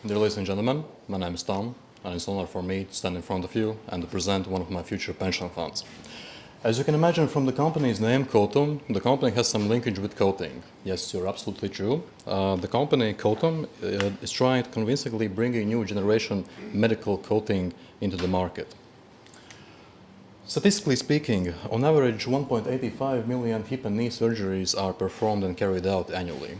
Dear ladies and gentlemen, my name is Tom, and it's an honor for me to stand in front of you and to present one of my future pension funds. As you can imagine from the company's name, Koatum, the company has some linkage with coating. Yes, you're absolutely true. The company Koatum is trying to convincingly bring a new generation medical coating into the market. Statistically speaking, on average 1.85 million hip and knee surgeries are performed and carried out annually.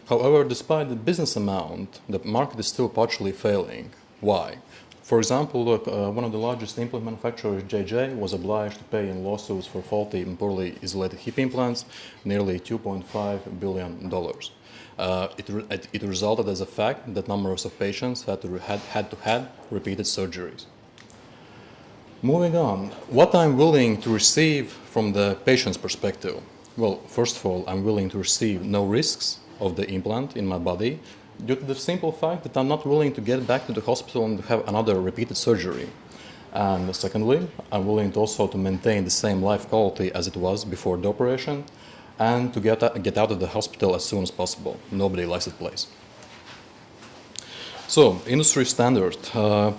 However, despite the business amount, the market is still partially failing. Why? For example, one of the largest implant manufacturers, JJ, was obliged to pay in lawsuits for faulty and poorly isolated hip implants nearly $2.5 billion. It resulted as a fact that numbers of patients had to have repeated surgeries. Moving on, what I'm willing to receive from the patient's perspective? Well, first of all, I'm willing to receive no risks of the implant in my body due to the simple fact that I'm not willing to get back to the hospital and have another repeated surgery. And secondly, I'm willing also to maintain the same life quality as it was before the operation and to get out of the hospital as soon as possible. Nobody likes that place. So, industry standard.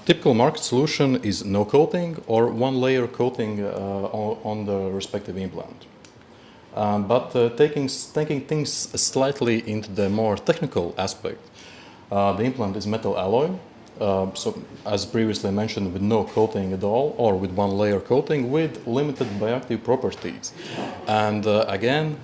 Typical market solution is no coating or one layer coating on the respective implant. But taking things slightly into the more technical aspect, the implant is metal alloy, so as previously mentioned, with no coating at all, or with one layer coating with limited bioactive properties. And again,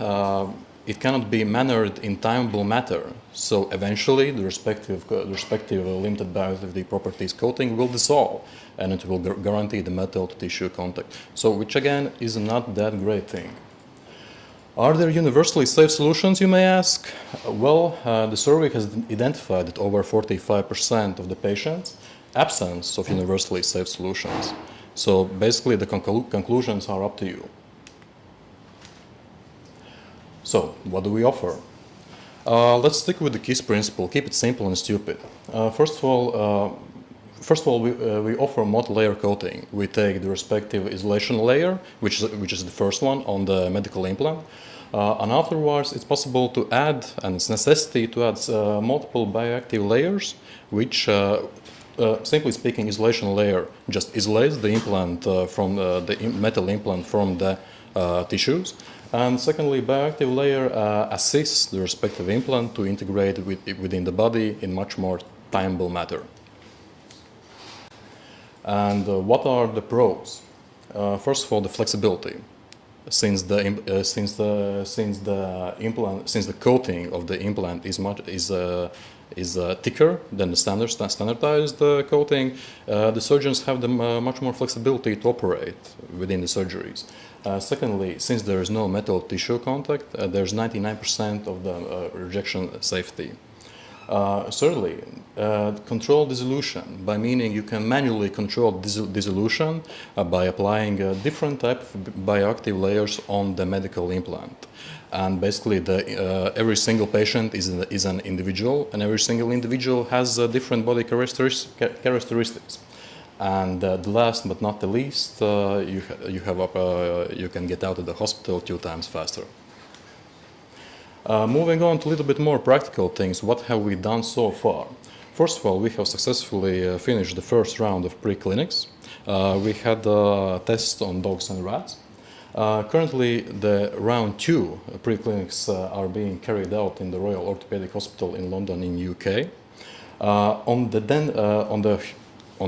it cannot be mannered in timeable matter, so eventually the respective limited bioactivity properties coating will dissolve, and it will guarantee the metal to tissue contact. So, which again is not that great thing. Are there universally safe solutions, you may ask? Well, the survey has identified that over 45% of the patients absence of universally safe solutions. So basically the conclusions are up to you. So what do we offer? Let's stick with the KISS principle, keep it simple and stupid. First of all, we offer multi-layer coating. We take the respective isolation layer, which is the first one on the medical implant, and afterwards it's possible to add, and it's necessity to add multiple bioactive layers, which, simply speaking, isolation layer just isolates the implant from the metal implant from the tissues, and secondly, bioactive layer assists the respective implant to integrate within the body in much more timeable matter. And what are the pros? First of all, the flexibility. Since the coating of the implant is thicker than the standardized coating, the surgeons have much more flexibility to operate within the surgeries. Secondly, since there is no metal tissue contact, there's 99% of the rejection safety. Thirdly, control dissolution, by meaning you can manually control dissolution by applying different type of bioactive layers on the medical implant. And basically every single patient is an individual, and every single individual has different body characteristics. And the last but not the least, you can get out of the hospital 2 times faster. Moving on to a little bit more practical things, what have we done so far? First of all, we have successfully finished the first round of preclinics. We had tests on dogs and rats. Currently, the round 2 preclinics are being carried out in the Royal Orthopaedic Hospital in London in UK. On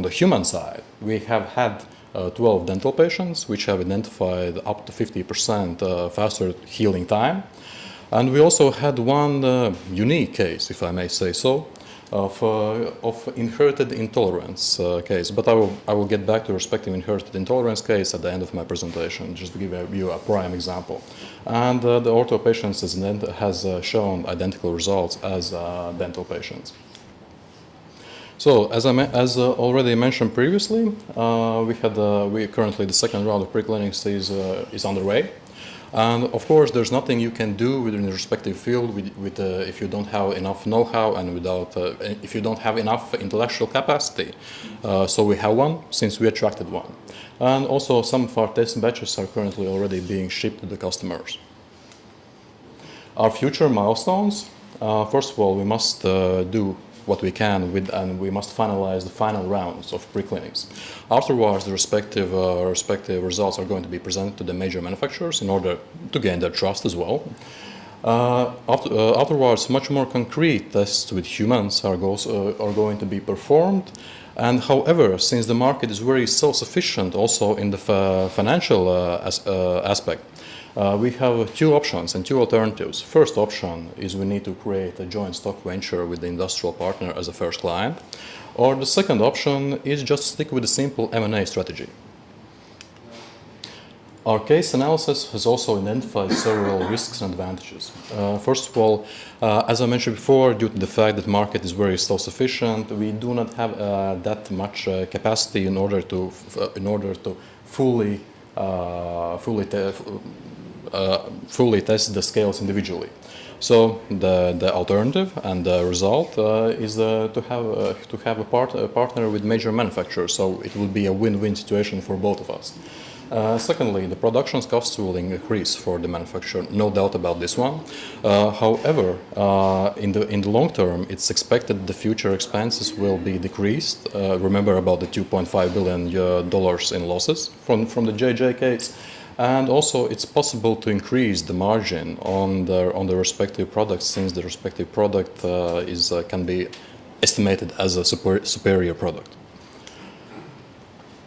the human side, we have had 12 dental patients, which have identified up to 50% faster healing time. And we also had one unique case, if I may say so, of inherited intolerance case. But I will get back to respective inherited intolerance case at the end of my presentation, just to give you a prime example. And the ortho patients has shown identical results as dental patients. So, as already mentioned previously, we currently the second round of preclinics is underway. And of course, there's nothing you can do within the respective field if you don't have enough know-how and if you don't have enough intellectual capacity. So we have one since we attracted one. And also some of our test batches are currently already being shipped to the customers. Our future milestones, first of all, we must do what we can with, and we must finalize the final rounds of preclinics. Afterwards, the respective results are going to be presented to the major manufacturers in order to gain their trust as well. Afterwards, much more concrete tests with humans are going to be performed. And however, since the market is very self-sufficient also in the financial aspect, we have two options and two alternatives. First option is we need to create a joint stock venture with the industrial partner as a first client. Or the second option is just stick with a simple M&A strategy. Our case analysis has also identified several risks and advantages. First of all, as I mentioned before, due to the fact that the market is very self-sufficient, we do not have that much capacity in order to fully test the scales individually. So the alternative and the result is to have a partner with major manufacturers. So it will be a win-win situation for both of us. Secondly, the production costs will increase for the manufacturer, no doubt about this one. However, in the long term, it's expected the future expenses will be decreased. Remember about the $2.5 billion in losses from the JJ case. And also, it's possible to increase the margin on the respective products, since the respective product can be estimated as a superior product.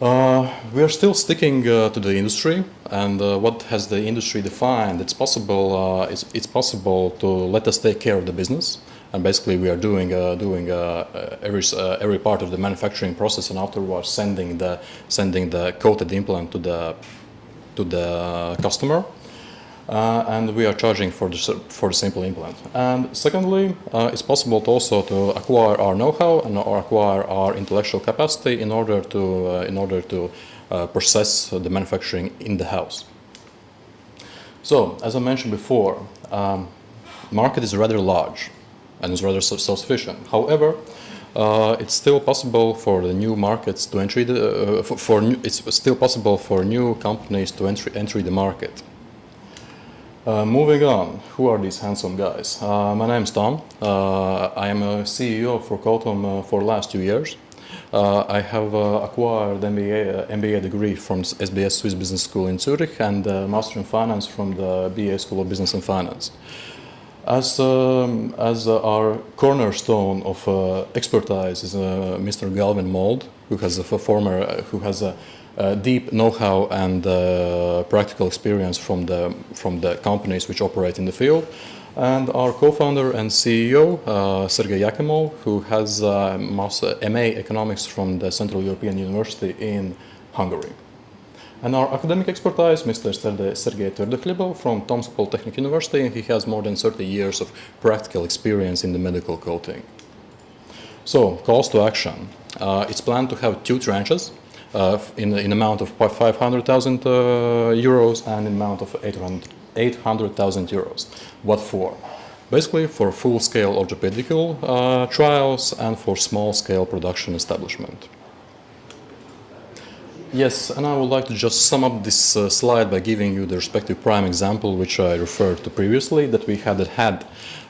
We are still sticking to the industry, and what has the industry defined? It's possible. It's possible to let us take care of the business, and basically we are doing every part of the manufacturing process, and afterwards sending the coated implant to the customer. And we are charging for the simple implant. And secondly, it's possible to also to acquire our know-how and acquire our intellectual capacity in order to process the manufacturing in the house. So, as I mentioned before, market is rather large and is rather self-sufficient. However, it's still possible for the new markets to enter it's still possible for new companies to enter the market. Moving on, who are these handsome guys? My name is Tom. I am a CEO for Koatum for the last 2 years. I have acquired MBA degree from SBS Swiss Business School in Zurich and Master in Finance from the BA School of Business and Finance. As our cornerstone of expertise is Mr. Galvin Mold, who has a deep know-how and practical experience from the companies which operate in the field, and our co-founder and CEO Sergei Yakimov, who has MA Economics from the Central European University in Hungary. And our academic expertise, Mr. Sergei Tverdokhlyebov from Tomsk Polytechnic University, and he has more than 30 years of practical experience in the medical coating. So, calls to action. It's planned to have 2 tranches. In amount of 500,000 euros and in amount of 800,000 euros. What for? Basically for full-scale orthopedical trials and for small-scale production establishment. Yes, and I would like to just sum up this slide by giving you the respective prime example which I referred to previously, that we had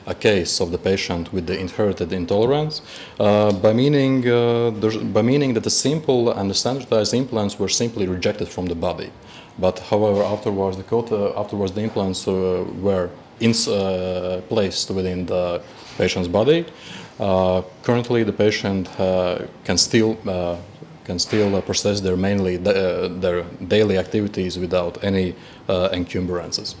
a case of the patient with the inherited intolerance, by meaning that the simple and the standardized implants were simply rejected from the body. But however, afterwards the implants were placed within the patient's body. Currently, the patient can still process their daily activities without any encumbrances.